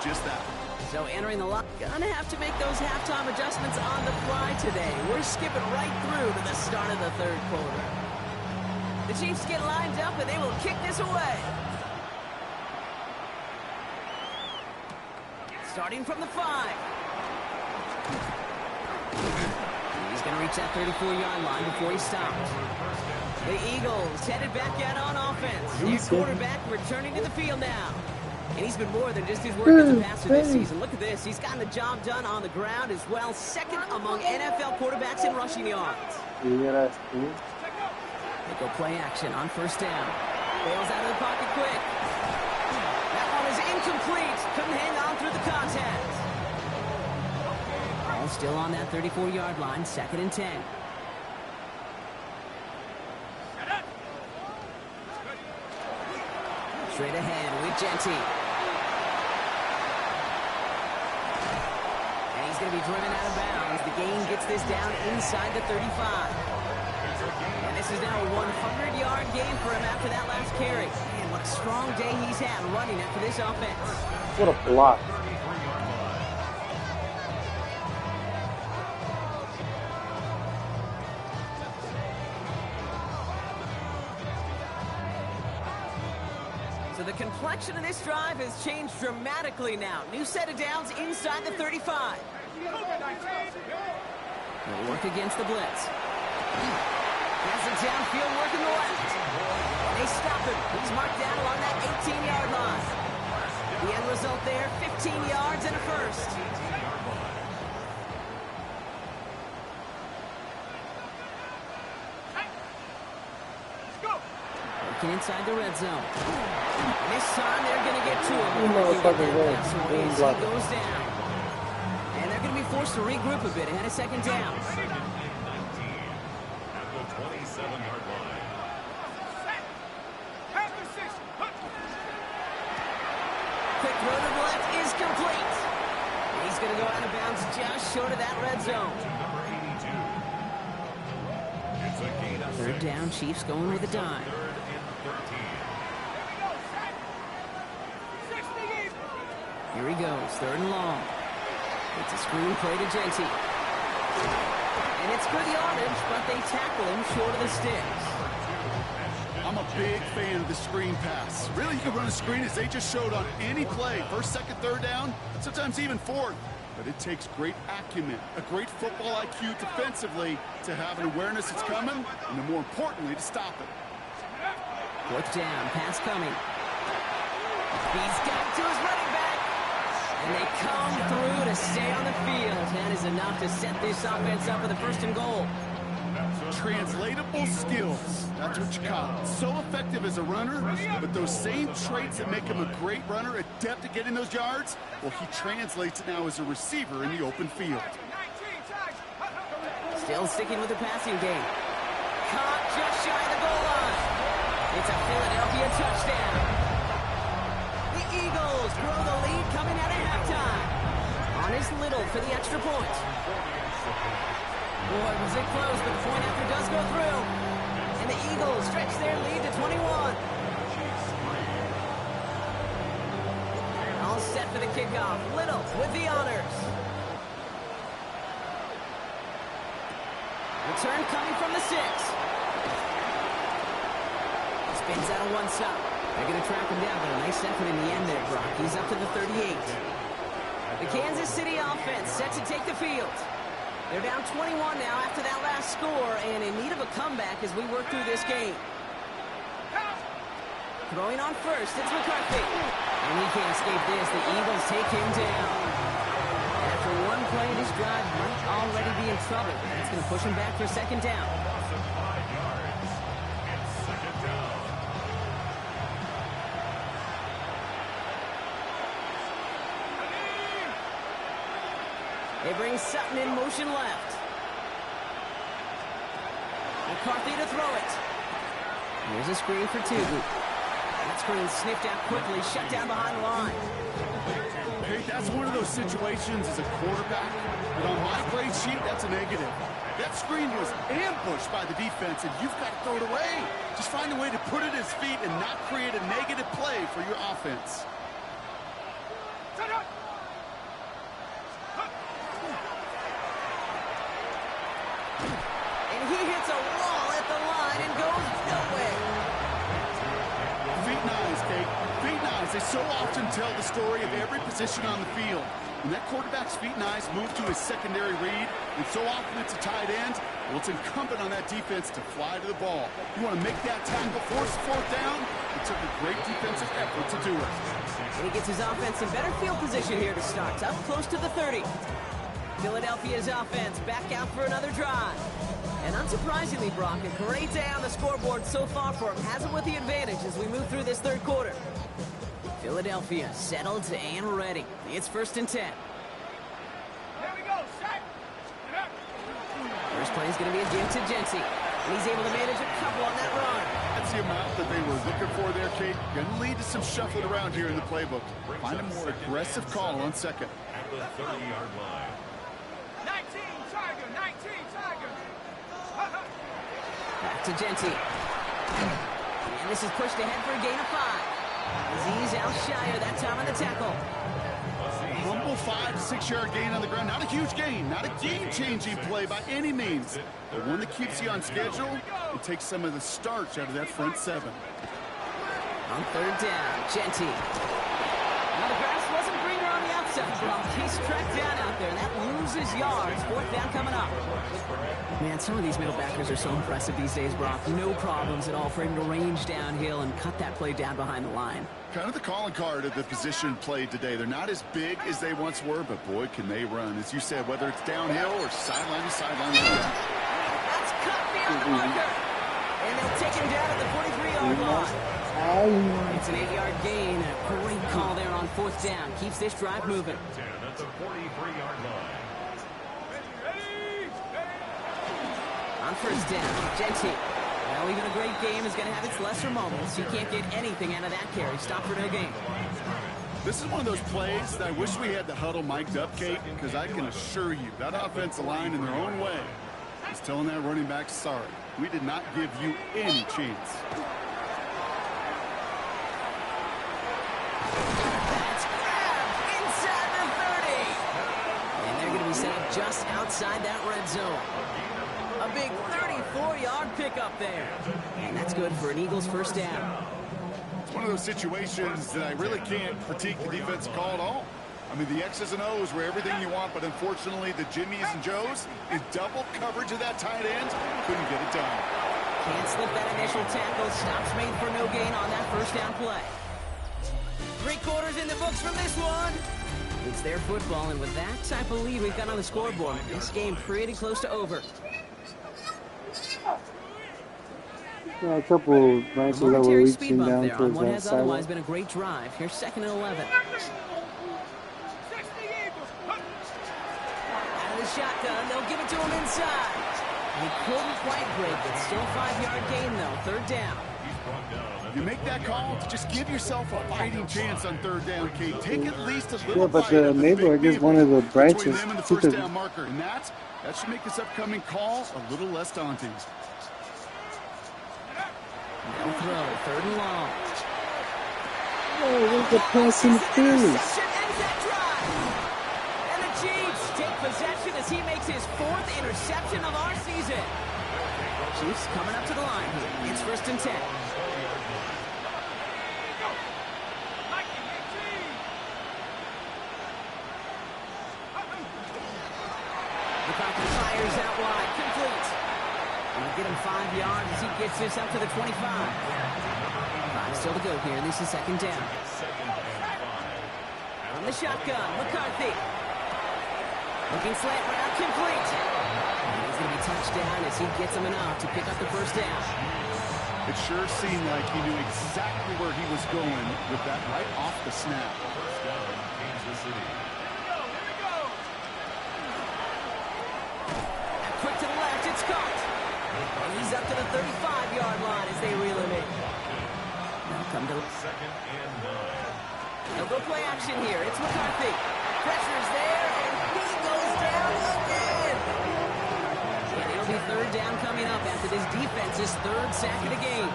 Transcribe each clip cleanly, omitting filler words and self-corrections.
just that. So entering the lock, gonna have to make those halftime adjustments on the fly today. We're skipping right through to the start of the third quarter. The Chiefs get lined up and they will kick this away. Starting from the 5. He's going to reach that 34-yard line before he stops. The Eagles headed back out on offense. Their quarterback returning to the field now. And he's been more than just his work as a passer this season. Look at this. He's gotten the job done on the ground as well. Second among NFL quarterbacks in rushing yards. They go play action on first down. Bails out of the pocket quick. That one is incomplete. Couldn't hang on through the contact. All still on that 34-yard line. 2nd and 10. Straight ahead with Genty. And he's going to be driven out of bounds. The gain gets this down inside the 35. And this is now a 100-yard game for him after that last carry. Man, what a strong day he's had running it for this offense. What a block. So the complexion of this drive has changed dramatically now. New set of downs inside the 35. They'll work against the blitz. Has it downfield working the left. They stop him. He's marked down along that 18-yard line. The end result there, 15 yards and a first. Working inside the red zone. And this time they're going to get to him. He goes down. And they're going to be forced to regroup a bit ahead of second down. Quick throw to the left is complete. He's going to go out of bounds just short of that red zone. Third down, Chiefs going with a dime. Here he goes, 3rd and long. It's a screen play to Genty. And it's good yardage, but they tackle him short of the sticks. I'm a big fan of the screen pass. Really, you can run a screen as they just showed on any play. 1st, 2nd, 3rd down, sometimes even 4th. But it takes great acumen, a great football IQ defensively to have an awareness it's coming, and then more importantly, to stop it. 4th down, pass coming. He's got to his running back. And they come through to stay on the field. That is enough to set this offense up for the 1st and goal. Translatable skills. That's what you call it. So effective as a runner, but those same traits that make him a great runner, adept at getting those yards, well, he translates it now as a receiver in the open field. Still sticking with the passing game. Caught just shy of the goal line. It's a Philadelphia touchdown. The Eagles grow the lead coming out of halftime. On is Little for the extra point. Boy, was it close, but the point after does go through. And the Eagles stretch their lead to 21. All set for the kickoff. Little with the honors. Return coming from the 6. Spins out of one stop. They're going to track him down, but a nice effort in the end there, Brock. He's up to the 38. The Kansas City offense set to take the field. They're down 21 now after that last score and in need of a comeback as we work through this game. Throwing on first, it's McCarthy. And he can't escape this. The Eagles take him down. After one play, this drive might already be in trouble. That's going to push him back for 2nd down. They bring Sutton in motion left. McCarthy to throw it. Here's a screen for 2. That screen sniffed out quickly, shut down behind the line. Hey, that's one of those situations as a quarterback, but on my grade sheet, that's a negative. That screen was ambushed by the defense, and you've got to throw it away. Just find a way to put it at his feet and not create a negative play for your offense. hits a wall at the line and goes nowhere. Feet nice, Kate. Feet nice. They so often tell the story of every position on the field. When that quarterback's feet nice move to his secondary read, and so often it's a tight end, well, it's incumbent on that defense to fly to the ball. You want to make that tackle, force fourth down. It took a great defensive effort to do it. And he gets his offense in better field position here to start. Up close to the 30. Philadelphia's offense back out for another drive. And unsurprisingly, Brock, a great day on the scoreboard so far for him. Has it with the advantage as we move through this third quarter. Philadelphia settled and ready. It's 1st and 10. Here we go, set. First play is going to be a give to Genty. And he's able to manage a couple on that run. That's the amount that they were looking for there, Kate. Going to lead to some shuffling around here in the playbook. Find a more aggressive call on second. At the 30-yard line. 19 Tiger, 19 Tiger. Back to Genty. And this is pushed ahead for a gain of 5. He's out shyer that time on the tackle. Humble 5 to 6 yard gain on the ground. Not a huge gain, not a game-changing play by any means, but one that keeps you on schedule and takes some of the starch out of that front 7. On 3rd down, Genty. Now the grass wasn't greener on the outside, Brock. He's tracked down out there, and that loses yards. 4th down coming up. Man, some of these middle backers are so impressive these days, Brock. No problems at all for him to range downhill and cut that play down behind the line. Kind of the calling card of the position played today. They're not as big as they once were, but boy, can they run. As you said, whether it's downhill or sideline to sideline. That's cut beyond the marker. And they'll take him down at the 43-yard line. It's an 8-yard gain. A great call there on 4th down. Keeps this drive moving. 10 at the 43-yard line. On 1st down, Genty. Well, even a great game is going to have its lesser moments. You can't get anything out of that carry. Stop for no gain. This is one of those plays that I wish we had the huddle mic'd up, Kate, because I can assure you that offensive line in their own way is telling that running back, sorry, we did not give you any chance. That's grabbed inside the 30. And they're going to be set up just outside that red zone. A big 34-yard pickup there. And that's good for an Eagles 1st down. It's one of those situations that I really can't critique the defensive call at all. I mean, the X's and O's were everything you want, but unfortunately, the Jimmies and Joes, in double coverage of that tight end, couldn't get it done. Can't slip that initial tackle. Stops made for no gain on that 1st down play. 3 quarters in the books from this one. It's their football, and with that type of lead we've got on the scoreboard, this game pretty close to over. Yeah, a couple branches that were reaching down on towards what that has otherwise side. been a great drive. Here's 2nd and 11. 60 Eagles. Out of the shotgun, they'll give it to him inside. He couldn't quite break it. Still 5-yard gain, though. 3rd down. You make that call to just give yourself a fighting chance on 3rd down, Kate. Take at least a little Yeah, but fight the on neighbor, I big guess one of the between branches them and the took 1st the down marker, and that should make this upcoming call a little less daunting. They'll throw. 3rd and long. Oh, where's the pass interference? Interception ends that drive. And the Chiefs take possession as he makes his 4th interception of our season. Chiefs coming up to the line here. It's 1st and 10. McCarthy fires out wide. Complete. We'll get him 5 yards as he gets this up to the 25. 5 still to go here. This is 2nd down. On the shotgun, McCarthy. Looking slant route, complete. And he's going to be touched down as he gets him enough to pick up the 1st down. It sure seemed like he knew exactly where he was going with that right off the snap. 1st down, Kansas City. Quick to the left, it's caught. And he's up to the 35-yard line as they reel him in. Now come to 2nd and 9. they'll go play action here. It's McCarthy. Pressure's there, and he goes down again. And it'll be 3rd down coming up after this defense's 3rd sack of the game.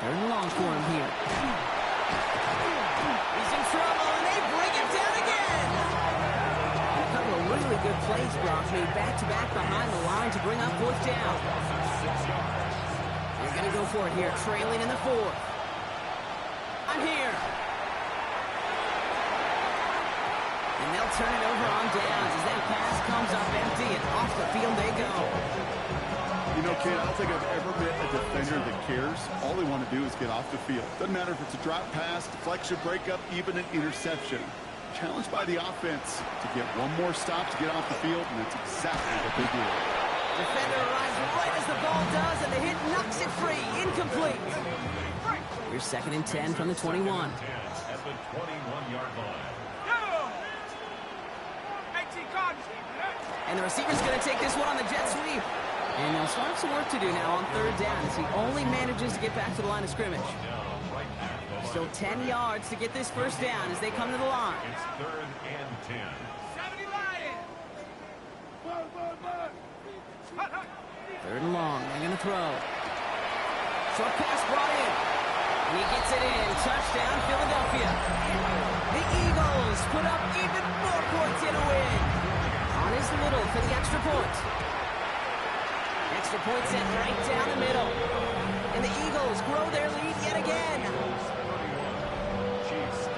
Third and long for him here. He's in trouble, and they bring him down again. A couple of really good plays, Brock, made back-to-back behind the line to bring up fourth down. They're going to go for it here, trailing in the fourth. I'm here. And they'll turn it over on downs as that pass comes up empty, and off the field they go. You know, kid, I don't think I've ever met a defender that cares. All they want to do is get off the field. Doesn't matter if it's a drop pass, deflection, breakup, even an interception. Challenged by the offense to get one more stop to get off the field, and that's exactly what they do. Defender arrives right as the ball does, and the hit knocks it free. Incomplete. Here's 2nd and 10 from the 21. At the 21-yard line. And the receiver's going to take this one on the jet sweep. And they'll start some work to do now on 3rd down as he only manages to get back to the line of scrimmage. Still 10 yards to get this first down as they come to the line. It's 3rd and 10. 70 Lion. 3rd and long. They're going to throw. Short pass brought in. And he gets it in. Touchdown, Philadelphia. The Eagles put up even more points in a win. On his little for the extra point. Extra point set right down the middle. And the Eagles grow their lead yet again. Chiefs 3.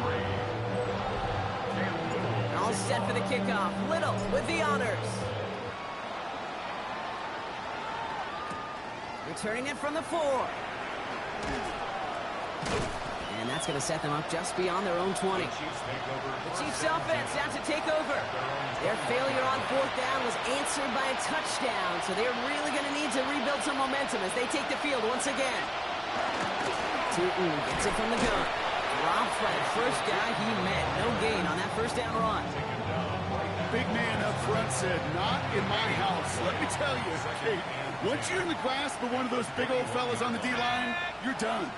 All set for the kickoff. Little with the honors. Returning it from the 4. And that's going to set them up just beyond their own 20. The Chiefs offense out to take over. Their failure on 4th down was answered by a touchdown, so they're really going to need to rebuild some momentum as they take the field once again. Tootin gets it from the gun. Dropped by the first guy he met. No gain on that first down run. Big man up front said, "Not in my house." Let me tell you, hey, once you're in the grasp of one of those big old fellas on the D-line, you're done.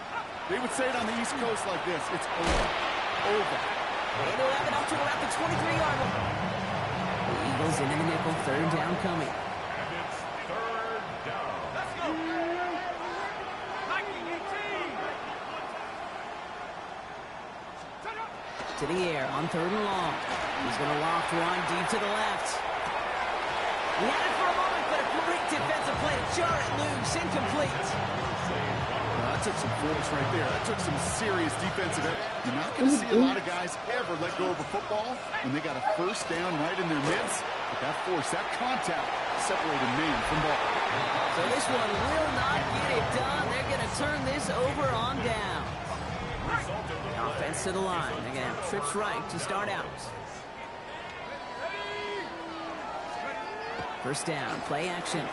They would say it on the East Coast like this: it's over. Over. And they'll have it up to about the 23-yard line. The Eagles into the nickel, 3rd down coming. And it's 3rd down. Let's go. 19-18. To the air on 3rd and long. He's going to loft one deep to the left. He had it for a moment, but a great defensive play to jar it loose. Incomplete. That took some force right there. That took some serious defensive effort. You're not going to see a lot of guys ever let go of a football when they got a first down right in their midst. But that force, that contact, separated man from ball. So this one will not get it done. They're going to turn this over on down. Offense to the line. They're going to have trips right to start out. First down, play action.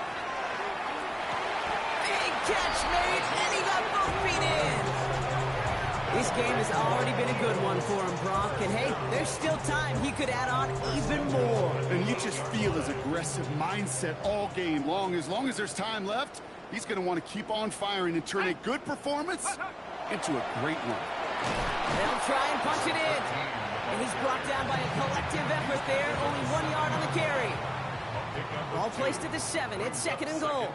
Big catch made, and he got both feet in. This game has already been a good one for him, Brock. And hey, there's still time. He could add on even more. And you just feel his aggressive mindset all game long. As long as there's time left, he's going to want to keep on firing and turn a good performance into a great one. They'll try and punch it in. And he's brought down by a collective effort there. Only 1 yard on the carry. Ball placed at the 7. It's 2nd and goal.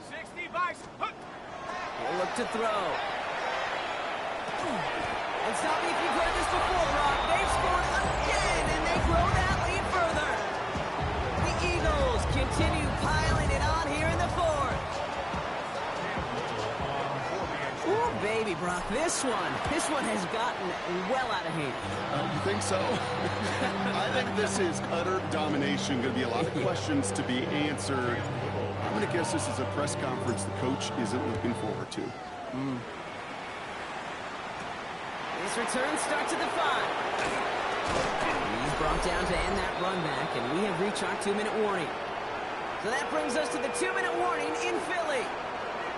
60 Vice. He'll look to throw. And stop me if you've heard this before, Rob. They've scored again, and they grow that lead further. The Eagles continue piling it on here in the 4th. Ooh, baby, Brock, this one has gotten well out of hand. You think so? I think this is utter domination. Going to be a lot of questions to be answered. I'm going to guess this is a press conference the coach isn't looking forward to. This return starts at the 5. He's brought down to end that run back, and we have reached our 2-minute warning. So that brings us to the 2-minute warning in Philly.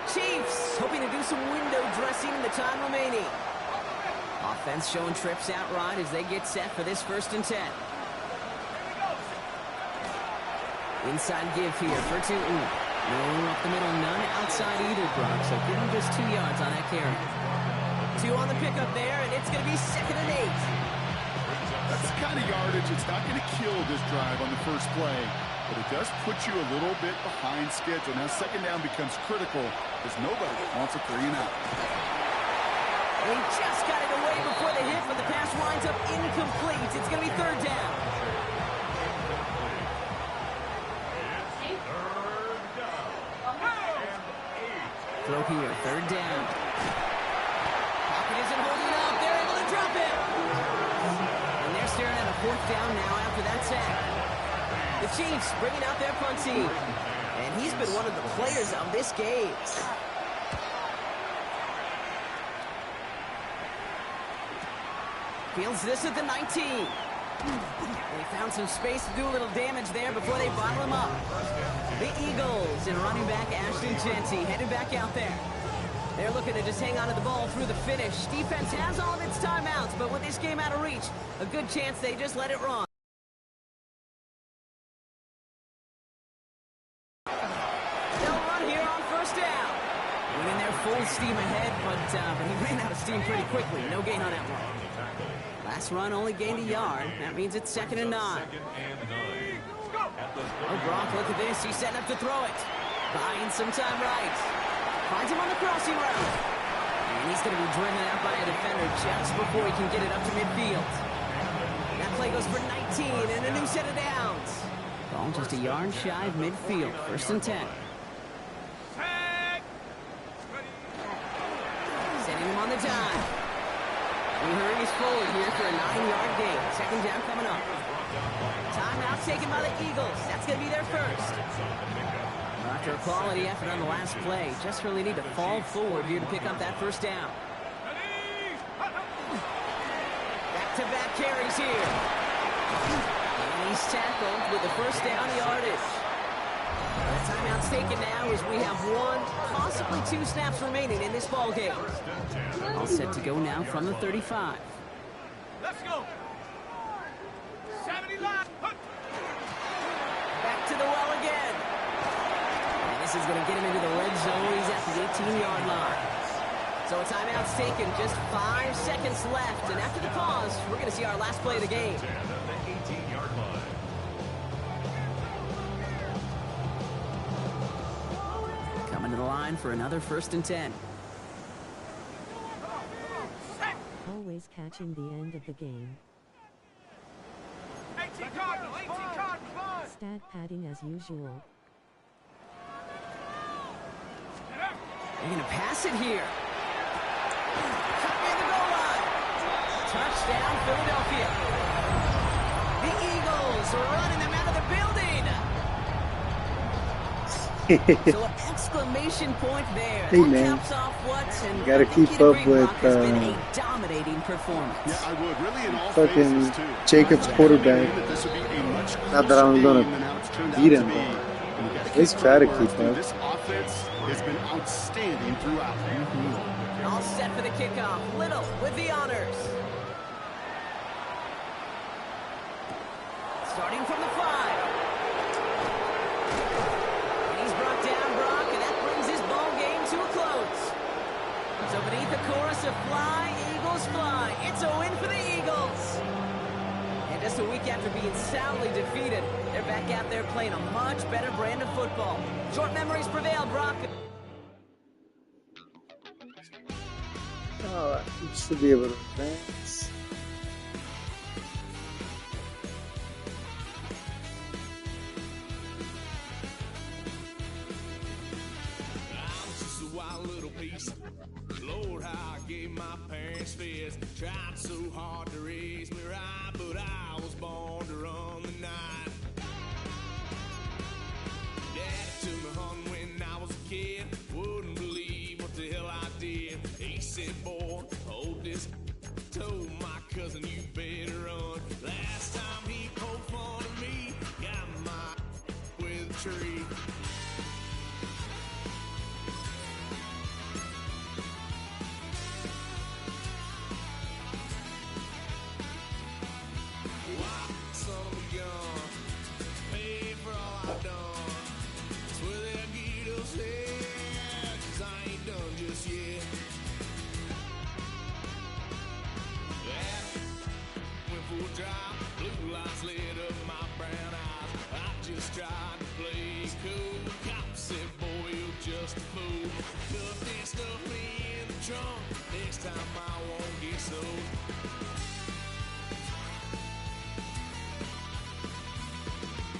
Chiefs hoping to do some window dressing in the time remaining. Offense showing trips out right as they get set for this 1st and 10. Inside give here for Tootin. No up the middle, none outside either, Brock. So give him just 2 yards on that carry. 2 on the pickup there, and it's going to be 2nd and 8. That's the kind of yardage it's not going to kill this drive on the first play. but it does put you a little bit behind schedule. Now second down becomes critical because nobody wants a 3 and out. They just got it away before the hit, but the pass winds up incomplete. It's going to be third down. Throw here, third down. Pocket isn't holding up. They're able to drop it. And they're staring at a fourth down now after that sack. The Chiefs bringing out their punt team. And he's been one of the players of this game. Fields this at the 19. They found some space to do a little damage there before they bottle him up. The Eagles and running back Ashton Jeanty headed back out there. They're looking to just hang on to the ball through the finish. Defense has all of its timeouts, but with this game out of reach, a good chance they just let it run. They'll run here on first down. Went in there full steam ahead, but he ran out of steam pretty quickly. No gain on that one. Last run only gained a yard. That means it's 2nd and 9. Oh, Gronk, look at this. He's setting up to throw it. Buying some time right. Finds him on the crossing route. And he's going to be driven out by a defender just before he can get it up to midfield. That play goes for 19 and a new set of downs. Ball just a yard shy of midfield. 1st and 10. Setting him on the dime. We hurry us forward here for a 9-yard gain. 2nd down coming up. Timeout taken by the Eagles. That's going to be their first. After a quality effort on the last play, just really need to fall forward here to pick up that first down. Back-to-back carries here. And he's tackled with the first down yardage. The timeout's taken now as we have 1, possibly 2 snaps remaining in this ball game. All set to go now from the 35. Let's go. 70 line. Back to the well again. And this is going to get him into the red zone. He's at the 18-yard line. So a timeout's taken, just 5 seconds left. And after the pause, we're going to see our last play of the game. Coming to the line for another 1st and 10. Always catching the end of the game. 18 Cardinals, 18 Cardinals. Stat padding as usual. They're going to pass it here. Cut near the goal line. Touchdown, Philadelphia. The Eagles are running them out of the building. So an exclamation point there. Hey, That man. caps off what? And Gotta I think keep you'd up agree, with, Brock, has been a dominating performance. Yeah, I would. Really in all Fucking phases, too. Jacobs quarterback. This would be a much Not that I'm closer gonna game than how it's turned beat out him, to be. but And you gotta at least keep try to forward, keep too. up. This offense has been outstanding throughout. All set for the kickoff. Little with the honors. Starting from the 5. And he's brought down, Brock, and that brings his ball game to a close. So beneath the chorus of Fly, Eagles Fly, it's a win for the Eagles. And just a week after being soundly defeated, they're back out there playing a much better brand of football. Short memories prevail, Brock. Oh, you should be able to advance. I'm just a wild little piece. Lord, how I gave my parents fist. Tried so hard to raise me right, but I was born to run the night. Daddy took me hunting when I was a kid. Wouldn't believe what the hell I did. He said, boy, hold this. Told my cousin, you better run. Last time he poked fun of me, got my with a tree. Son of a gun, pay for all I've done. Swear they'll get us here, 'cause I ain't done just yet. Yeah, went for a drive, blue lights lit up my brown eyes. I just tried cool. Cop said, boy, you're just a fool. Cuffed and stuffed me in the trunk. Next time I won't get so